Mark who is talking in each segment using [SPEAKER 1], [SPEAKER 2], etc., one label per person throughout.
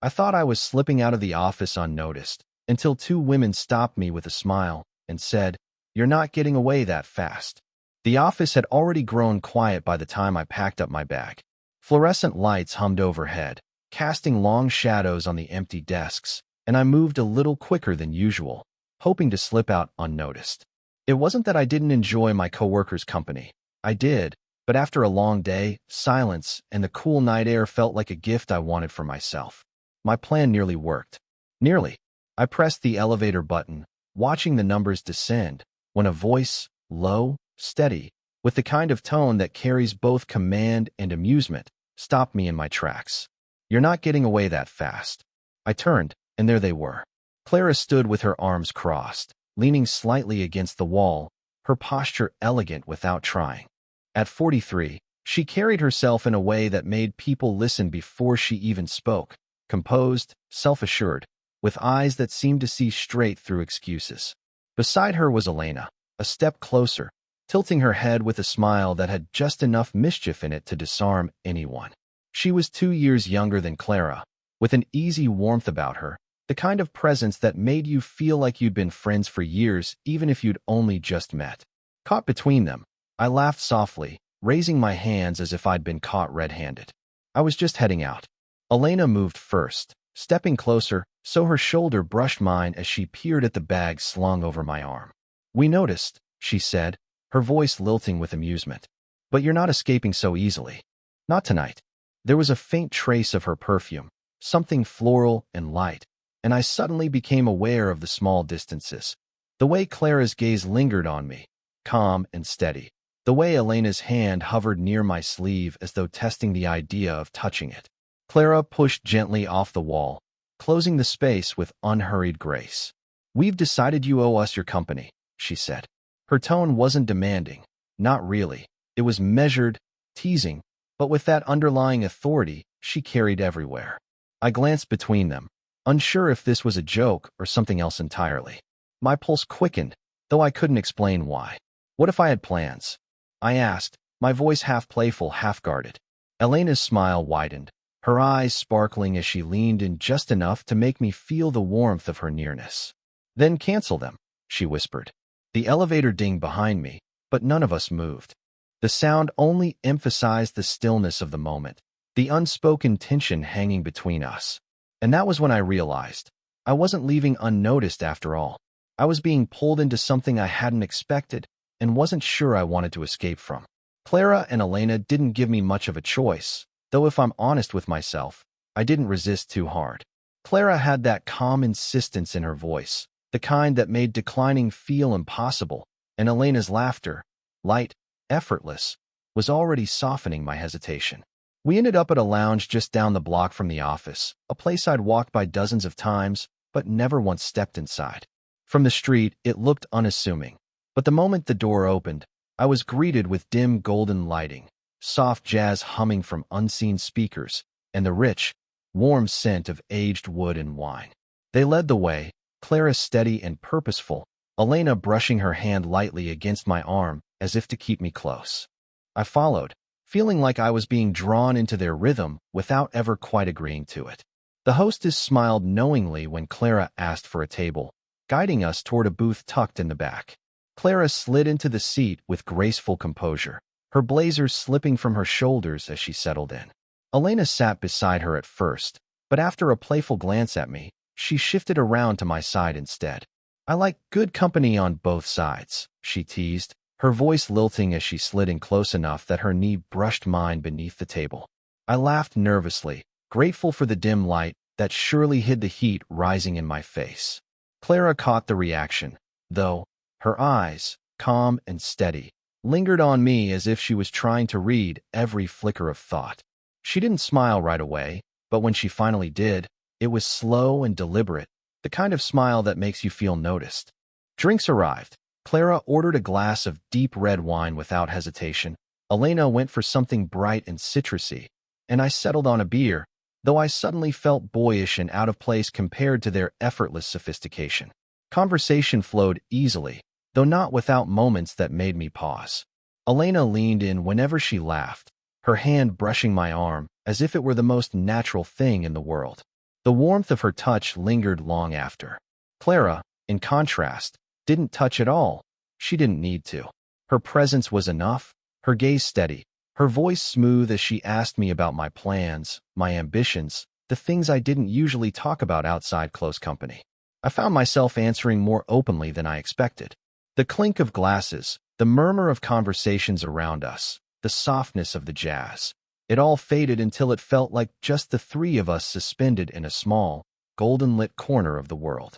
[SPEAKER 1] I thought I was slipping out of the office unnoticed, until two women stopped me with a smile and said, "You're not getting away that fast." The office had already grown quiet by the time I packed up my bag. Fluorescent lights hummed overhead, casting long shadows on the empty desks, and I moved a little quicker than usual, hoping to slip out unnoticed. It wasn't that I didn't enjoy my coworkers' company. I did, but after a long day, silence and the cool night air felt like a gift I wanted for myself. My plan nearly worked. Nearly. I pressed the elevator button, watching the numbers descend, when a voice, low, steady, with the kind of tone that carries both command and amusement, stopped me in my tracks. "You're not getting away that fast." I turned, and there they were. Clara stood with her arms crossed, leaning slightly against the wall, her posture elegant without trying. At 43, she carried herself in a way that made people listen before she even spoke, composed, self-assured, with eyes that seemed to see straight through excuses. Beside her was Elena, a step closer, tilting her head with a smile that had just enough mischief in it to disarm anyone. She was 2 years younger than Clara, with an easy warmth about her, the kind of presence that made you feel like you'd been friends for years even if you'd only just met. Caught between them, I laughed softly, raising my hands as if I'd been caught red-handed. I was just heading out. Elena moved first, stepping closer, so her shoulder brushed mine as she peered at the bag slung over my arm. "We noticed," she said, her voice lilting with amusement. "But you're not escaping so easily. Not tonight." There was a faint trace of her perfume, something floral and light, and I suddenly became aware of the small distances. The way Clara's gaze lingered on me, calm and steady. The way Elena's hand hovered near my sleeve as though testing the idea of touching it. Clara pushed gently off the wall, closing the space with unhurried grace. "We've decided you owe us your company," she said. Her tone wasn't demanding, not really. It was measured, teasing, but with that underlying authority she carried everywhere. I glanced between them, unsure if this was a joke or something else entirely. My pulse quickened, though I couldn't explain why. "What if I had plans?" I asked, my voice half playful, half guarded. Elena's smile widened, her eyes sparkling as she leaned in just enough to make me feel the warmth of her nearness. "Then cancel them," she whispered. The elevator dinged behind me, but none of us moved. The sound only emphasized the stillness of the moment, the unspoken tension hanging between us. And that was when I realized I wasn't leaving unnoticed after all. I was being pulled into something I hadn't expected and wasn't sure I wanted to escape from. Clara and Elena didn't give me much of a choice, though if I'm honest with myself, I didn't resist too hard. Clara had that calm insistence in her voice, the kind that made declining feel impossible, and Elena's laughter, light, effortless, was already softening my hesitation. We ended up at a lounge just down the block from the office, a place I'd walked by dozens of times, but never once stepped inside. From the street, it looked unassuming, but the moment the door opened, I was greeted with dim golden lighting, soft jazz humming from unseen speakers, and the rich, warm scent of aged wood and wine. They led the way, Clara steady and purposeful, Elena brushing her hand lightly against my arm as if to keep me close. I followed, feeling like I was being drawn into their rhythm without ever quite agreeing to it. The hostess smiled knowingly when Clara asked for a table, guiding us toward a booth tucked in the back. Clara slid into the seat with graceful composure, her blazer slipping from her shoulders as she settled in. Elena sat beside her at first, but after a playful glance at me, she shifted around to my side instead. "I like good company on both sides," she teased, her voice lilting as she slid in close enough that her knee brushed mine beneath the table. I laughed nervously, grateful for the dim light that surely hid the heat rising in my face. Clara caught the reaction, though. Her eyes, calm and steady, lingered on me as if she was trying to read every flicker of thought. She didn't smile right away, but when she finally did, it was slow and deliberate, the kind of smile that makes you feel noticed. Drinks arrived. Clara ordered a glass of deep red wine without hesitation. Elena went for something bright and citrusy, and I settled on a beer, though I suddenly felt boyish and out of place compared to their effortless sophistication. Conversation flowed easily, though not without moments that made me pause. Elena leaned in whenever she laughed, her hand brushing my arm as if it were the most natural thing in the world. The warmth of her touch lingered long after. Clara, in contrast, didn't touch at all. She didn't need to. Her presence was enough, her gaze steady, her voice smooth as she asked me about my plans, my ambitions, the things I didn't usually talk about outside close company. I found myself answering more openly than I expected. The clink of glasses, the murmur of conversations around us, the softness of the jazz. It all faded until it felt like just the three of us suspended in a small, golden-lit corner of the world.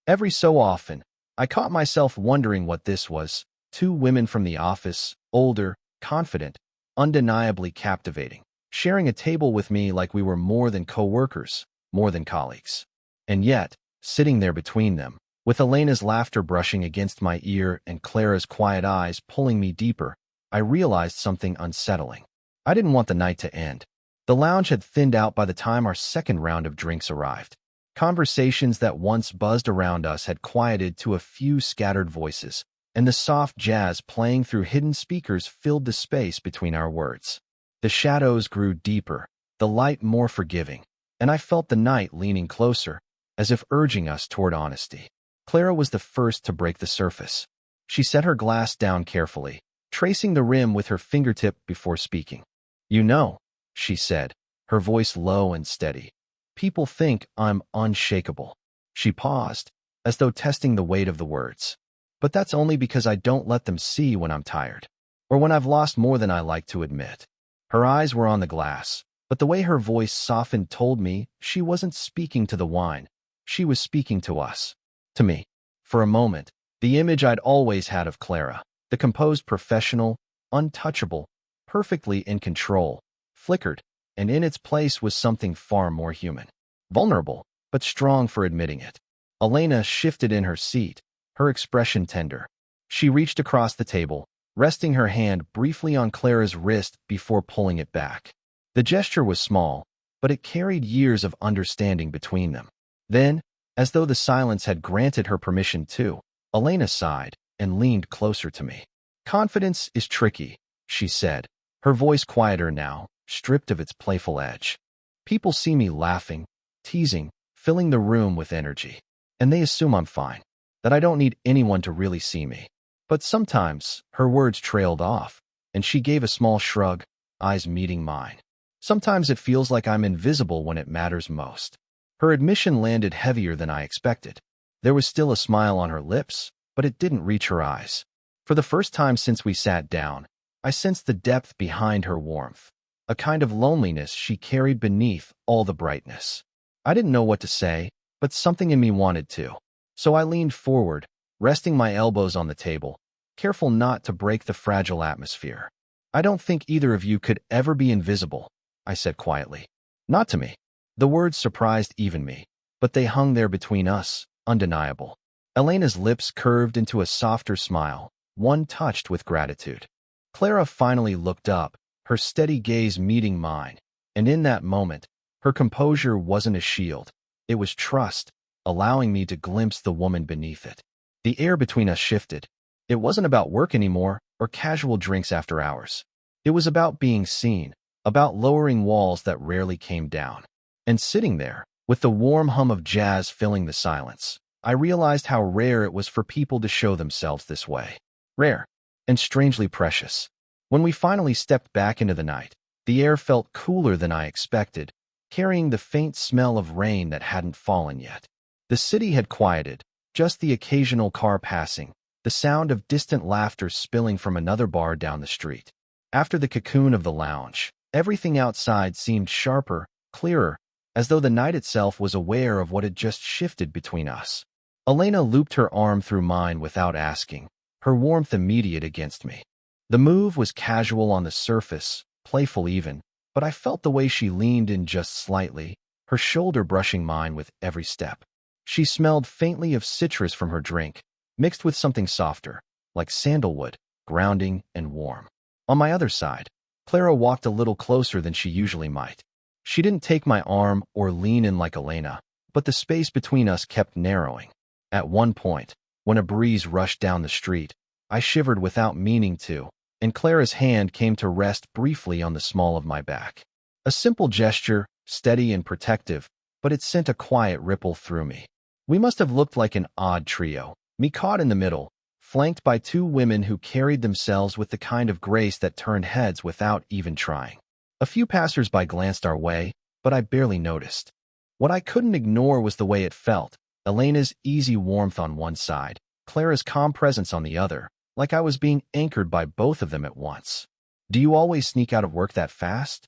[SPEAKER 1] Every so often, I caught myself wondering what this was. Two women from the office, older, confident, undeniably captivating, sharing a table with me like we were more than co-workers, more than colleagues. And yet, sitting there between them, with Elena's laughter brushing against my ear and Clara's quiet eyes pulling me deeper, I realized something unsettling. I didn't want the night to end. The lounge had thinned out by the time our second round of drinks arrived. Conversations that once buzzed around us had quieted to a few scattered voices, and the soft jazz playing through hidden speakers filled the space between our words. The shadows grew deeper, the light more forgiving, and I felt the night leaning closer, as if urging us toward honesty. Clara was the first to break the surface. She set her glass down carefully, tracing the rim with her fingertip before speaking. "You know," she said, her voice low and steady, "people think I'm unshakable." She paused, as though testing the weight of the words. "But that's only because I don't let them see when I'm tired, or when I've lost more than I like to admit." Her eyes were on the glass, but the way her voice softened told me she wasn't speaking to the wine. She was speaking to us. To me. For a moment, the image I'd always had of Clara, the composed professional, untouchable, perfectly in control, flickered, and in its place was something far more human. Vulnerable, but strong for admitting it. Elena shifted in her seat, her expression tender. She reached across the table, resting her hand briefly on Clara's wrist before pulling it back. The gesture was small, but it carried years of understanding between them. Then, as though the silence had granted her permission too, Elena sighed and leaned closer to me. "Confidence is tricky," she said, her voice quieter now, stripped of its playful edge. "People see me laughing, teasing, filling the room with energy, and they assume I'm fine, that I don't need anyone to really see me. But sometimes," her words trailed off, and she gave a small shrug, eyes meeting mine. "Sometimes it feels like I'm invisible when it matters most." Her admission landed heavier than I expected. There was still a smile on her lips, but it didn't reach her eyes. For the first time since we sat down, I sensed the depth behind her warmth, a kind of loneliness she carried beneath all the brightness. I didn't know what to say, but something in me wanted to. So I leaned forward, resting my elbows on the table, careful not to break the fragile atmosphere. "I don't think either of you could ever be invisible," I said quietly. "Not to me." The words surprised even me, but they hung there between us, undeniable. Elena's lips curved into a softer smile, one touched with gratitude. Clara finally looked up, her steady gaze meeting mine, and in that moment, her composure wasn't a shield. It was trust, allowing me to glimpse the woman beneath it. The air between us shifted. It wasn't about work anymore, or casual drinks after hours. It was about being seen, about lowering walls that rarely came down. And sitting there, with the warm hum of jazz filling the silence, I realized how rare it was for people to show themselves this way. Rare, and strangely precious. When we finally stepped back into the night, the air felt cooler than I expected, carrying the faint smell of rain that hadn't fallen yet. The city had quieted, just the occasional car passing, the sound of distant laughter spilling from another bar down the street. After the cocoon of the lounge, everything outside seemed sharper, clearer, as though the night itself was aware of what had just shifted between us. Elena looped her arm through mine without asking, her warmth immediate against me. The move was casual on the surface, playful even, but I felt the way she leaned in just slightly, her shoulder brushing mine with every step. She smelled faintly of citrus from her drink, mixed with something softer, like sandalwood, grounding and warm. On my other side, Clara walked a little closer than she usually might. She didn't take my arm or lean in like Elena, but the space between us kept narrowing. At one point, when a breeze rushed down the street, I shivered without meaning to, and Clara's hand came to rest briefly on the small of my back. A simple gesture, steady and protective, but it sent a quiet ripple through me. We must have looked like an odd trio, me caught in the middle, flanked by two women who carried themselves with the kind of grace that turned heads without even trying. A few passers-by glanced our way, but I barely noticed. What I couldn't ignore was the way it felt, Elena's easy warmth on one side, Clara's calm presence on the other, like I was being anchored by both of them at once. "Do you always sneak out of work that fast?"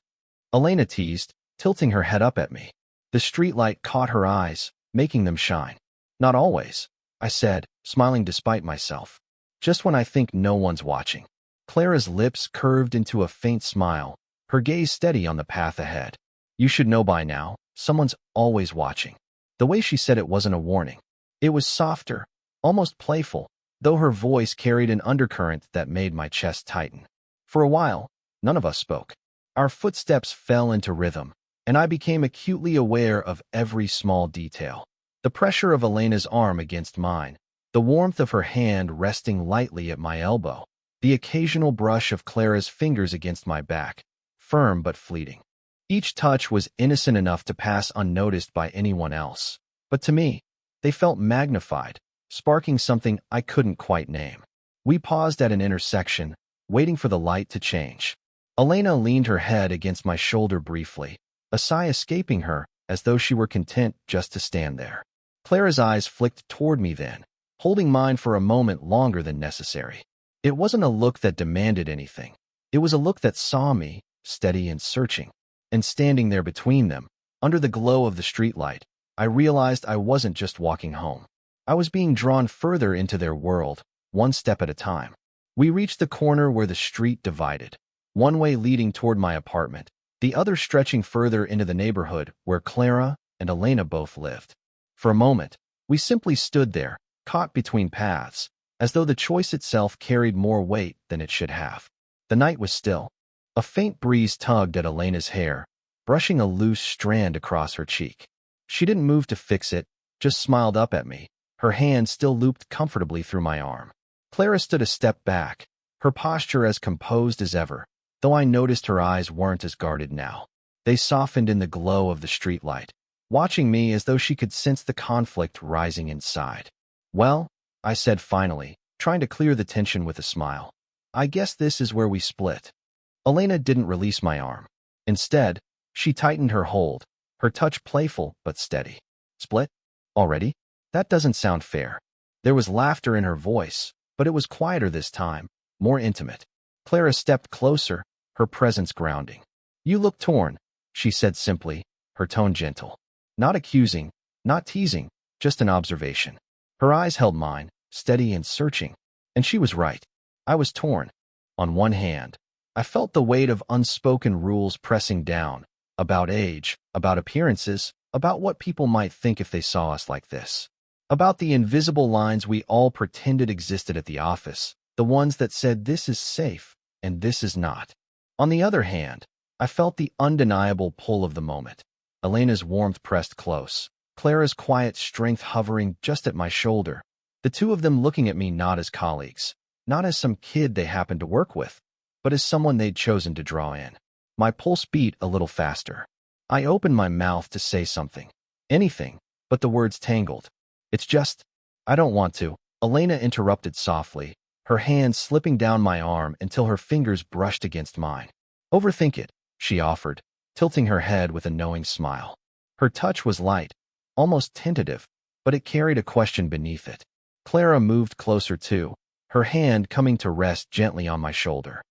[SPEAKER 1] Elena teased, tilting her head up at me. The streetlight caught her eyes, making them shine. "Not always," I said, smiling despite myself. "Just when I think no one's watching." Clara's lips curved into a faint smile, her gaze steady on the path ahead. "You should know by now, someone's always watching." The way she said it wasn't a warning. It was softer, almost playful, though her voice carried an undercurrent that made my chest tighten. For a while, none of us spoke. Our footsteps fell into rhythm, and I became acutely aware of every small detail. The pressure of Elena's arm against mine, the warmth of her hand resting lightly at my elbow, the occasional brush of Clara's fingers against my back, firm but fleeting. Each touch was innocent enough to pass unnoticed by anyone else, but to me, they felt magnified, sparking something I couldn't quite name. We paused at an intersection, waiting for the light to change. Elena leaned her head against my shoulder briefly, a sigh escaping her as though she were content just to stand there. Clara's eyes flicked toward me then, holding mine for a moment longer than necessary. It wasn't a look that demanded anything. It was a look that saw me, steady and searching. And standing there between them, under the glow of the streetlight, I realized I wasn't just walking home. I was being drawn further into their world, one step at a time. We reached the corner where the street divided, one way leading toward my apartment, the other stretching further into the neighborhood where Clara and Elena both lived. For a moment, we simply stood there, caught between paths, as though the choice itself carried more weight than it should have. The night was still. A faint breeze tugged at Elena's hair, brushing a loose strand across her cheek. She didn't move to fix it, just smiled up at me, her hand still looped comfortably through my arm. Clara stood a step back, her posture as composed as ever, though I noticed her eyes weren't as guarded now. They softened in the glow of the streetlight, watching me as though she could sense the conflict rising inside. "Well," I said finally, trying to clear the tension with a smile, "I guess this is where we split." Elena didn't release my arm. Instead, she tightened her hold, her touch playful but steady. "Split? Already? That doesn't sound fair." There was laughter in her voice, but it was quieter this time, more intimate. Clara stepped closer, her presence grounding. "You look torn," she said simply, her tone gentle. Not accusing, not teasing, just an observation. Her eyes held mine, steady and searching, and she was right. I was torn. On one hand, I felt the weight of unspoken rules pressing down, about age, about appearances, about what people might think if they saw us like this. About the invisible lines we all pretended existed at the office, the ones that said this is safe and this is not. On the other hand, I felt the undeniable pull of the moment. Elena's warmth pressed close, Clara's quiet strength hovering just at my shoulder, the two of them looking at me not as colleagues, not as some kid they happened to work with, but as someone they'd chosen to draw in. My pulse beat a little faster. I opened my mouth to say something. Anything, but the words tangled. "It's just, I don't want to," Elena interrupted softly, her hand slipping down my arm until her fingers brushed against mine. "Overthink it," she offered, tilting her head with a knowing smile. Her touch was light, almost tentative, but it carried a question beneath it. Clara moved closer too, her hand coming to rest gently on my shoulder.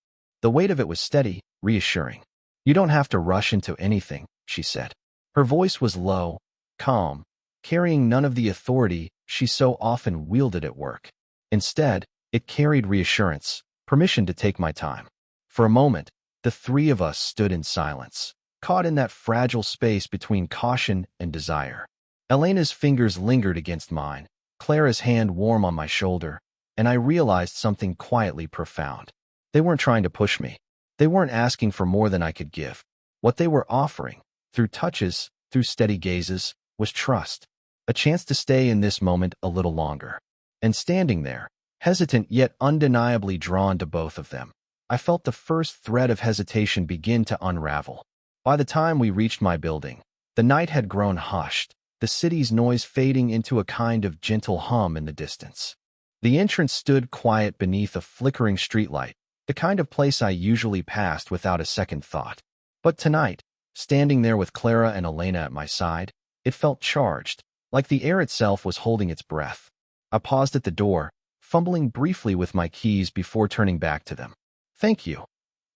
[SPEAKER 1] The weight of it was steady, reassuring. "You don't have to rush into anything," she said. Her voice was low, calm, carrying none of the authority she so often wielded at work. Instead, it carried reassurance, permission to take my time. For a moment, the three of us stood in silence, caught in that fragile space between caution and desire. Elena's fingers lingered against mine, Clara's hand warm on my shoulder, and I realized something quietly profound. They weren't trying to push me. They weren't asking for more than I could give. What they were offering, through touches, through steady gazes, was trust, a chance to stay in this moment a little longer. And standing there, hesitant yet undeniably drawn to both of them, I felt the first thread of hesitation begin to unravel. By the time we reached my building, The night had grown hushed, the city's noise fading into a kind of gentle hum in the distance. The entrance stood quiet beneath a flickering streetlight, the kind of place I usually passed without a second thought. But tonight, standing there with Clara and Elena at my side, it felt charged, like the air itself was holding its breath. I paused at the door, fumbling briefly with my keys before turning back to them. "Thank you,"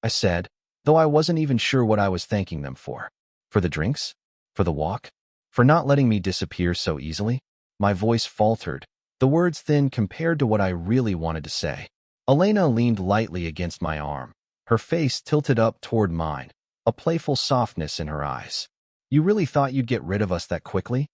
[SPEAKER 1] I said, though I wasn't even sure what I was thanking them for. For the drinks? For the walk? For not letting me disappear so easily? My voice faltered, the words thin compared to what I really wanted to say. Elena leaned lightly against my arm, her face tilted up toward mine, a playful softness in her eyes. "You really thought you'd get rid of us that quickly?"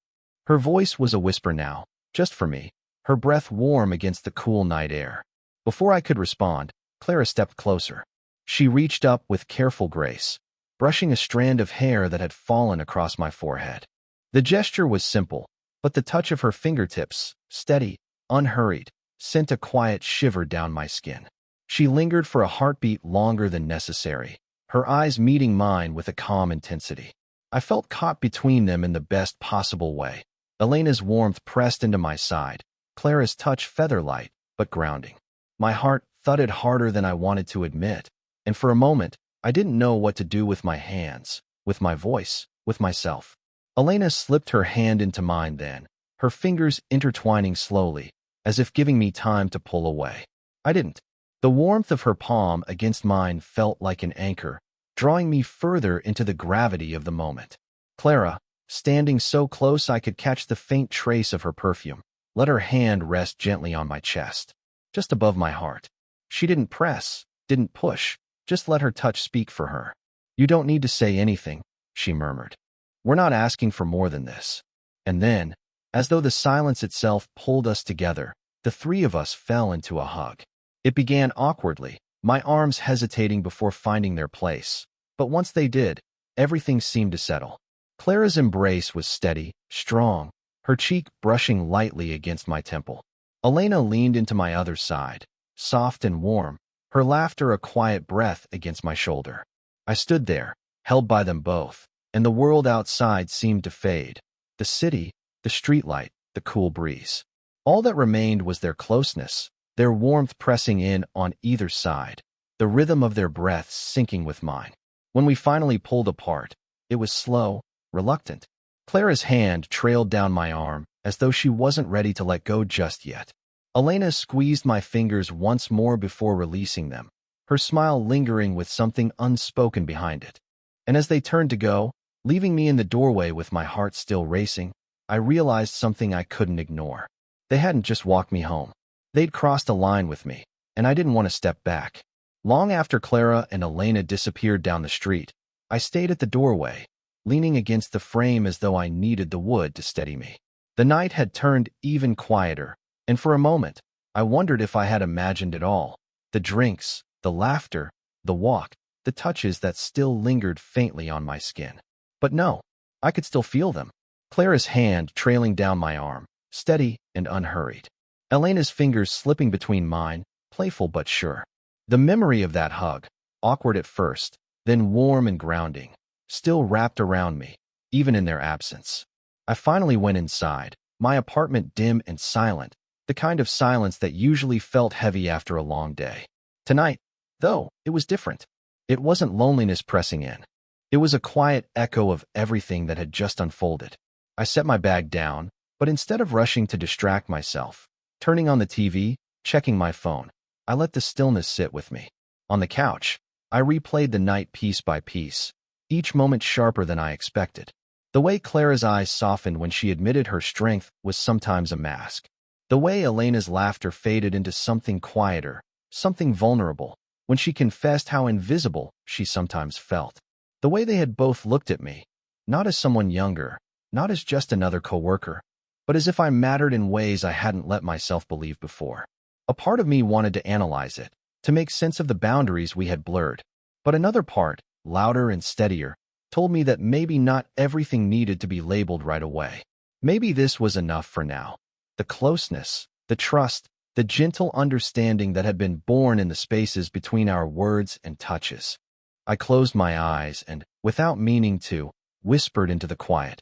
[SPEAKER 1] Her voice was a whisper now, just for me, her breath warm against the cool night air. Before I could respond, Clara stepped closer. She reached up with careful grace, brushing a strand of hair that had fallen across my forehead. The gesture was simple, but the touch of her fingertips, steady, unhurried, sent a quiet shiver down my skin. She lingered for a heartbeat longer than necessary, her eyes meeting mine with a calm intensity. I felt caught between them in the best possible way. Elena's warmth pressed into my side, Clara's touch feather-light, but grounding. My heart thudded harder than I wanted to admit, and for a moment, I didn't know what to do with my hands, with my voice, with myself. Elena slipped her hand into mine then, her fingers intertwining slowly, as if giving me time to pull away. I didn't. The warmth of her palm against mine felt like an anchor, drawing me further into the gravity of the moment. Clara, standing so close I could catch the faint trace of her perfume, let her hand rest gently on my chest, just above my heart. She didn't press, didn't push, just let her touch speak for her. "You don't need to say anything," she murmured. "We're not asking for more than this." And then, as though the silence itself pulled us together, the three of us fell into a hug. It began awkwardly, my arms hesitating before finding their place. But once they did, everything seemed to settle. Clara's embrace was steady, strong, her cheek brushing lightly against my temple. Elena leaned into my other side, soft and warm, her laughter a quiet breath against my shoulder. I stood there, held by them both, and the world outside seemed to fade. The city, the streetlight, the cool breeze. All that remained was their closeness, their warmth pressing in on either side, the rhythm of their breaths syncing with mine. When we finally pulled apart, it was slow, reluctant. Clara's hand trailed down my arm, as though she wasn't ready to let go just yet. Elena squeezed my fingers once more before releasing them, her smile lingering with something unspoken behind it. And as they turned to go, leaving me in the doorway with my heart still racing, I realized something I couldn't ignore. They hadn't just walked me home. They'd crossed a line with me, and I didn't want to step back. Long after Clara and Elena disappeared down the street, I stayed at the doorway, leaning against the frame as though I needed the wood to steady me. The night had turned even quieter, and for a moment, I wondered if I had imagined it all. The drinks, the laughter, the walk, the touches that still lingered faintly on my skin. But no, I could still feel them. Clara's hand trailing down my arm, steady and unhurried. Elena's fingers slipping between mine, playful but sure. The memory of that hug, awkward at first, then warm and grounding, still wrapped around me, even in their absence. I finally went inside, my apartment dim and silent, the kind of silence that usually felt heavy after a long day. Tonight, though, it was different. It wasn't loneliness pressing in. It was a quiet echo of everything that had just unfolded. I set my bag down, but instead of rushing to distract myself, turning on the TV, checking my phone, I let the stillness sit with me. On the couch, I replayed the night piece by piece, each moment sharper than I expected. The way Clara's eyes softened when she admitted her strength was sometimes a mask. The way Elena's laughter faded into something quieter, something vulnerable, when she confessed how invisible she sometimes felt. The way they had both looked at me, not as someone younger, not as just another coworker, but as if I mattered in ways I hadn't let myself believe before. A part of me wanted to analyze it, to make sense of the boundaries we had blurred. But another part, louder and steadier, told me that maybe not everything needed to be labeled right away. Maybe this was enough for now. The closeness, the trust, the gentle understanding that had been born in the spaces between our words and touches. I closed my eyes and, without meaning to, whispered into the quiet.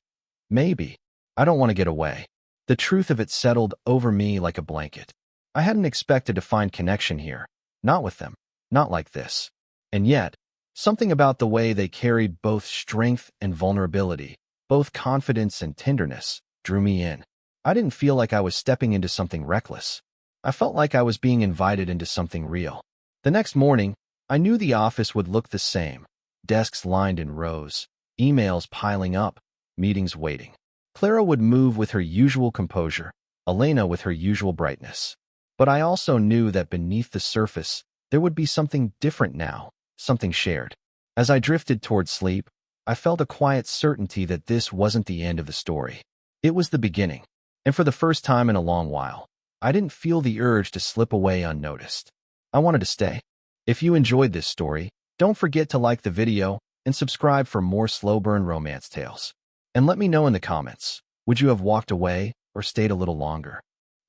[SPEAKER 1] Maybe. I don't want to get away. The truth of it settled over me like a blanket. I hadn't expected to find connection here. Not with them. Not like this. And yet, something about the way they carried both strength and vulnerability, both confidence and tenderness, drew me in. I didn't feel like I was stepping into something reckless. I felt like I was being invited into something real. The next morning, I knew the office would look the same. Desks lined in rows, emails piling up, meetings waiting. Clara would move with her usual composure, Elena with her usual brightness. But I also knew that beneath the surface, there would be something different now, something shared. As I drifted toward sleep, I felt a quiet certainty that this wasn't the end of the story. It was the beginning. And for the first time in a long while, I didn't feel the urge to slip away unnoticed. I wanted to stay. If you enjoyed this story, don't forget to like the video and subscribe for more slow burn romance tales. And let me know in the comments, would you have walked away or stayed a little longer?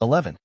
[SPEAKER 1] 11.